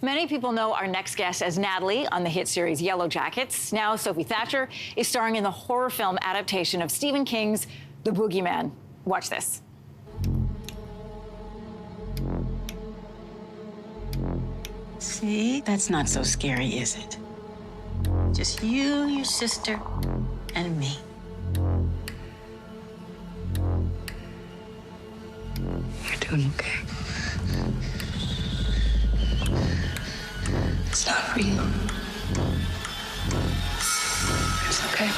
Many people know our next guest as Natalie on the hit series Yellowjackets. Now Sophie Thatcher is starring in the horror film adaptation of Stephen King's The Boogeyman. Watch this. See, that's not so scary, is it? Just you, your sister, and me. You're doing okay. It's not real. It's okay.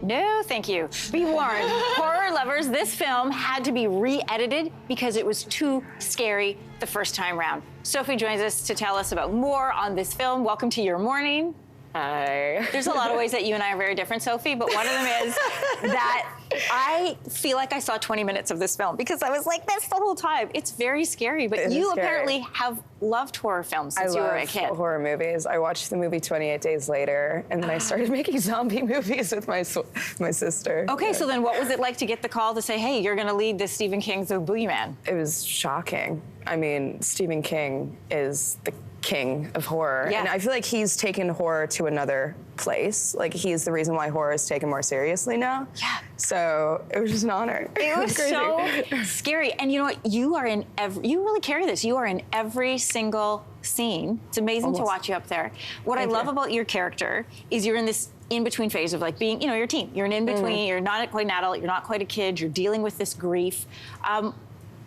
No, thank you. Be warned, horror lovers, this film had to be re-edited because it was too scary the first time round. Sophie joins us to tell us about more on this film. Welcome to your morning. Hi. There's a lot of ways that you and I are very different, Sophie, but one of them is that I feel like I saw 20 minutes of this film because I was like this the whole time. It's very scary, but you apparently have loved horror films since you were a kid. I love horror movies. I watched the movie 28 Days Later, and then I started making zombie movies with my sister. Okay, so then what was it like to get the call to say, hey, you're gonna lead this Stephen King's The Boogeyman? It was shocking. I mean, Stephen King is the king of horror. Yeah. And I feel like he's taken horror to another place. Like, he's the reason why horror is taken more seriously now. Yeah. So it was just an honor. It was crazy. so scary. And you know what? You are in you really carry this. You are in every single scene. It's amazing to watch you up there. What I love about your character is you're in this in-between phase of like being, you know, you're a teen. You're an in-between. You're not quite an adult. You're not quite a kid. You're dealing with this grief.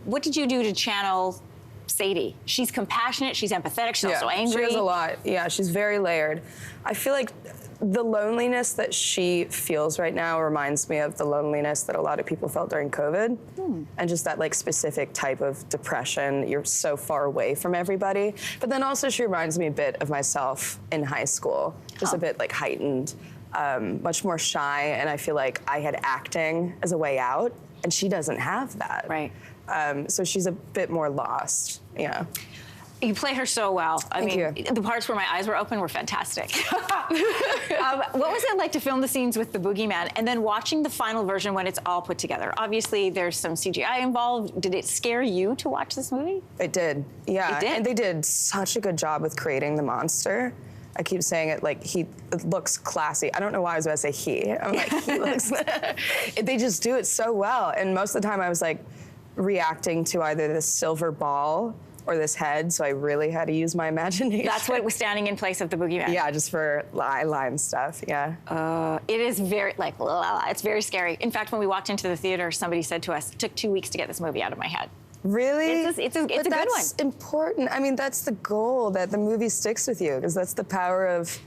What did you do to channel Sadie? She's compassionate, she's empathetic, she's also angry. She has a lot. Yeah, she's very layered. I feel like the loneliness that she feels right now reminds me of the loneliness that a lot of people felt during COVID. And just that like specific type of depression. You're so far away from everybody. But then also she reminds me a bit of myself in high school. Just a bit like heightened, much more shy, and I feel like I had acting as a way out, and she doesn't have that. Right. So she's a bit more lost, yeah. You play her so well. I Thank mean, you. the parts where my eyes were open were fantastic. What was it like to film the scenes with the Boogeyman and then watching the final version when it's all put together? Obviously, there's some CGI involved. Did it scare you to watch this movie? It did, yeah. It did? And they did such a good job with creating the monster. I keep saying it like it looks classy. I don't know why I was about to say he. I'm like, he looks, they just do it so well. And most of the time I was like reacting to either this silver ball or this head, so I really had to use my imagination. That's what was standing in place of the Boogeyman? Yeah, just for eye line stuff, yeah. It is very, like, it's very scary. In fact, when we walked into the theater, somebody said to us, it took 2 weeks to get this movie out of my head. Really? It's a good one. That's important. I mean, that's the goal, that the movie sticks with you, because that's the power of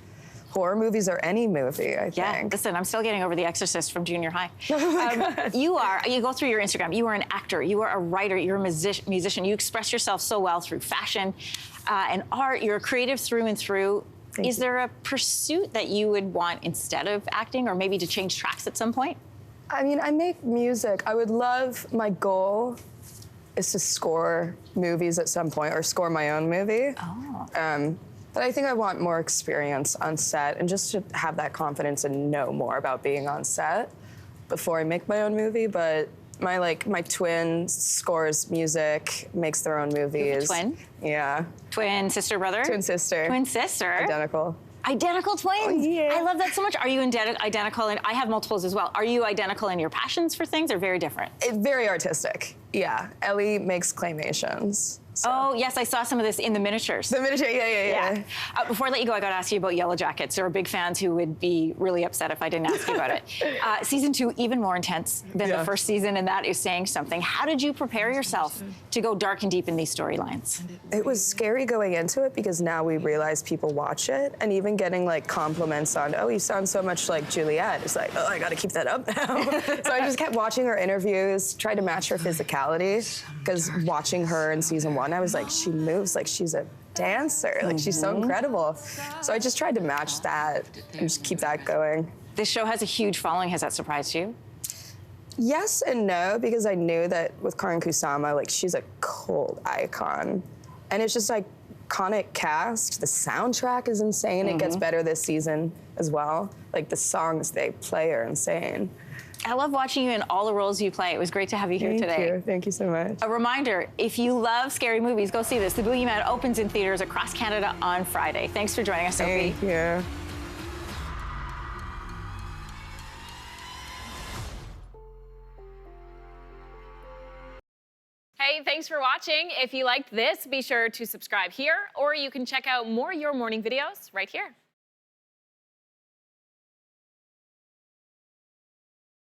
horror movies or any movie, I think. Yeah, listen, I'm still getting over The Exorcist from junior high. Oh my God. You go through your Instagram, you are an actor, you are a writer, you're a musician, you express yourself so well through fashion and art, you're a creative through and through. Is there a pursuit that you would want instead of acting, or maybe to change tracks at some point? I mean, I make music. I would love, my goal is to score movies at some point, or score my own movie. Oh. But I think I want more experience on set and just to have that confidence and know more about being on set before I make my own movie. But my twin scores music, makes their own movies. Twin? Yeah. Twin sister, brother? Twin sister. Twin sister. Identical. Identical twins? Oh, yeah. I love that so much. Are you identical? And I have multiples as well. Are you identical in your passions for things, or very different? Very artistic, yeah. Ellie makes claymations. So. Oh, yes, I saw some of this in the miniatures. The miniature, yeah. Before I let you go, I got to ask you about Yellowjackets. There are big fans who would be really upset if I didn't ask you about it. Season 2, even more intense than the first season, and that is saying something. How did you prepare yourself to go dark and deep in these storylines? It was scary going into it because now we realize people watch it, and even getting like compliments on, oh, you sound so much like Juliette. It's like, oh, I got to keep that up now. So I just kept watching her interviews, tried to match her physicality, because watching her in season 1, I was like, she moves like she's a dancer. Like, she's so incredible. So I just tried to match that and just keep that going. This show has a huge following. Has that surprised you? Yes and no, because I knew that with Karin Kusama, like, she's a cult icon. And it's just like iconic cast. The soundtrack is insane. It gets better this season as well. Like, the songs they play are insane. I love watching you in all the roles you play. It was great to have you here today. Thank you so much. A reminder, if you love scary movies, go see this. The Boogeyman opens in theaters across Canada on Friday. Thanks for joining us, Sophie. Thank you. Hey, thanks for watching. If you liked this, be sure to subscribe here, or you can check out more Your Morning videos right here.